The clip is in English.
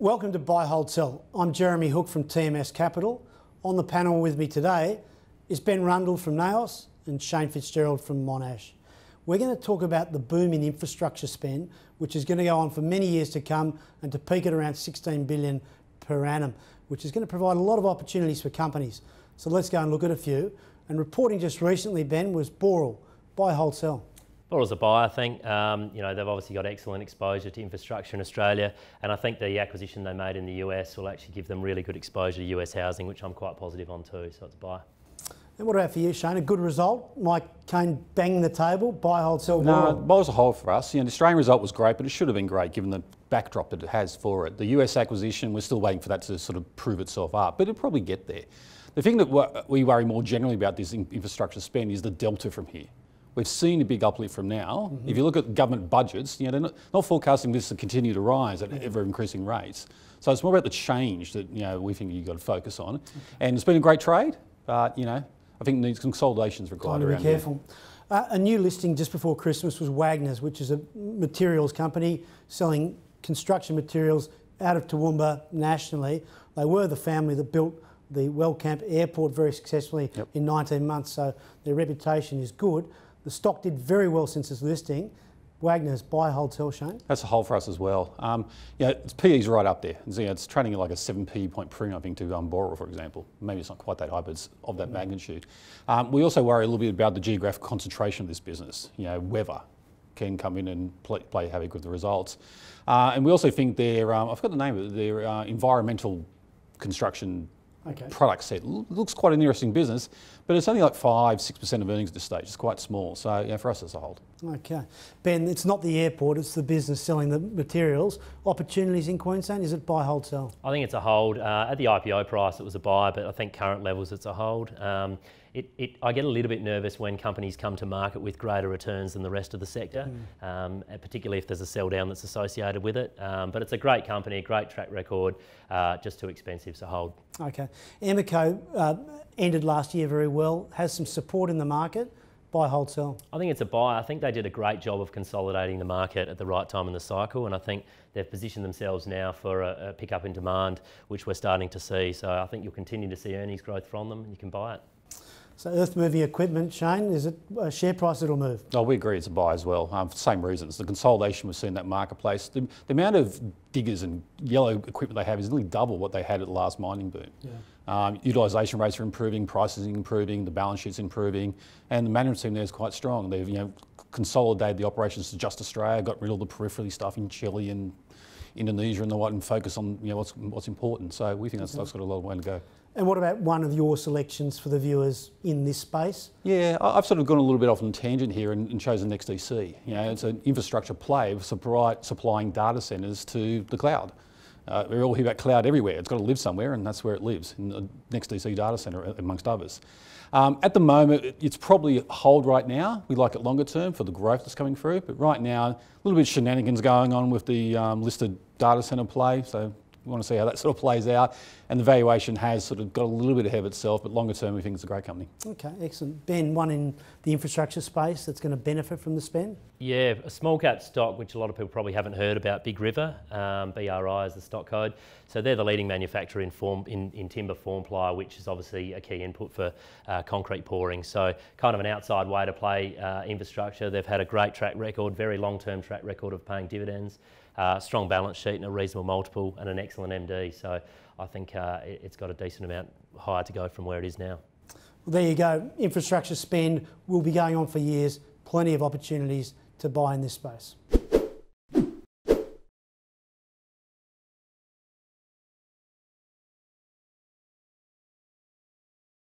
Welcome to Buy, Hold, Sell. I'm Jeremy Hook from TMS Capital. On the panel with me today is Ben Rundle from NAOS and Shane Fitzgerald from Monash. We're going to talk about the boom in infrastructure spend, which is going to go on for many years to come and to peak at around 16 billion per annum, which is going to provide a lot of opportunities for companies. So let's go and look at a few. And reporting just recently, Ben, was Boral. Buy, hold, sell. Boral's a buy, I think. They've obviously got excellent exposure to infrastructure in Australia, and I think the acquisition they made in the US will actually give them really good exposure to US housing, which I'm quite positive on too, so it's a buy. And what about for you, Shane? A good result? Mike Kane banging the table? Buy, hold, sell, No, Boral? buy's a hold for us. The Australian result was great, but it should have been great given the backdrop that it has for it. The US acquisition, we're still waiting for that to sort of prove itself up, but it'll probably get there. The thing that we worry more generally about this infrastructure spend is the delta from here. We've seen a big uplift from now. If you look at government budgets, they're not forecasting this to continue to rise at ever increasing rates. So it's more about the change that we think you've got to focus on. And it's been a great trade, but I think these consolidations required Time to around be careful. A new listing just before Christmas was Wagner's, which is a materials company selling construction materials out of Toowoomba nationally. They were the family that built the Wellcamp Airport very successfully in 19 months, so their reputation is good. The stock did very well since its listing. Wagner's, buy, hold, sell, Shane? That's a hold for us as well. Its PE's right up there. It's trading at like a 7p point premium, I think, to Boral, for example. Maybe it's not quite that high, but it's of that magnitude. We also worry a little bit about the geographic concentration of this business. Weather can come in and play havoc with the results. And we also think their, I forgot the name of it, their environmental construction product set looks quite an interesting business, but it's only like 5-6% of earnings at this stage. It's quite small, so for us it's a hold. Okay, Ben, it's not the airport; it's the business selling the materials. Opportunities in Queensland, is it buy, hold, sell? I think it's a hold. At the IPO price, it was a buy, but I think current levels, it's a hold. I get a little bit nervous when companies come to market with greater returns than the rest of the sector, particularly if there's a sell down that's associated with it. But it's a great company, a great track record, just too expensive, so hold. Okay. Emeco ended last year very well, has some support in the market. Buy, hold, sell? I think it's a buy. I think they did a great job of consolidating the market at the right time in the cycle, and I think they've positioned themselves now for a pick-up in demand, which we're starting to see. So I think you'll continue to see earnings growth from them, and you can buy it. So earth moving equipment, Shane, is it a share price that'll move? Oh, we agree it's a buy as well, for the same reasons. The consolidation we've seen in that marketplace, the amount of diggers and yellow equipment they have is nearly double what they had at the last mining boom. Utilisation rates are improving, prices are improving, the balance sheet's improving, and the management team there is quite strong. They've consolidated the operations to just Australia, got rid of the periphery stuff in Chile and Indonesia and the what, and focus on what's important. So we think that stock's got a long way to go. And what about one of your selections for the viewers in this space? Yeah, I've sort of gone a little bit off on a tangent here and chosen NextDC. It's an infrastructure play supplying data centres to the cloud. We all hear about cloud everywhere. It's got to live somewhere, and that's where it lives, in the NextDC data centre, amongst others. At the moment, it's probably a hold right now. We like it longer term for the growth that's coming through, but right now, a little bit of shenanigans going on with the listed data centre play, so we want to see how that sort of plays out. And the valuation has sort of got a little bit ahead of itself, but longer term, we think it's a great company. Okay, excellent. Ben, one in the infrastructure space that's going to benefit from the spend? Yeah, a small cap stock, which a lot of people probably haven't heard about, Big River, BRI is the stock code. So they're the leading manufacturer in timber form ply, which is obviously a key input for concrete pouring. So kind of an outside way to play infrastructure. They've had a great track record, very long-term track record of paying dividends. Strong balance sheet and a reasonable multiple and an excellent MD. So I think it's got a decent amount higher to go from where it is now. Well, there you go. Infrastructure spend will be going on for years. Plenty of opportunities to buy in this space.